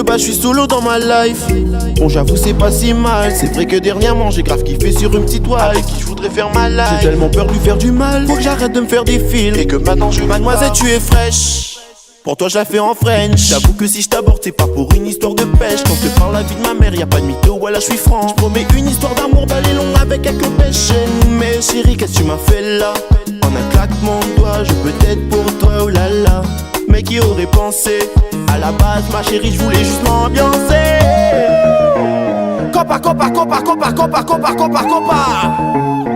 base, je suis solo dans ma life. Bon, j'avoue, c'est pas si mal. C'est vrai que dernièrement, j'ai grave kiffé sur une petite toile. Avec qui je voudrais faire ma life. J'ai tellement peur de lui faire du mal. Faut que j'arrête de me faire des films. Et que maintenant, je mademoiselle, tu es fraîche. Pour toi, je la fais en French. J'avoue que si je t'aborde, c'est pas pour une histoire de pêche. Quand je te parle la vie de ma mère, y'a pas de mytho, voilà, je suis franc. Je promets une histoire d'amour, balai long avec quelques pêches. Mais chérie, qu'est-ce que tu m'as fait là? En un claquement de doigts, je peux être pour toi, oh là là. Mais qui aurait pensé? À la base, ma chérie, je voulais juste m'ambiancer. Copa, copa, copa, copa, copa, copa, copa, copa.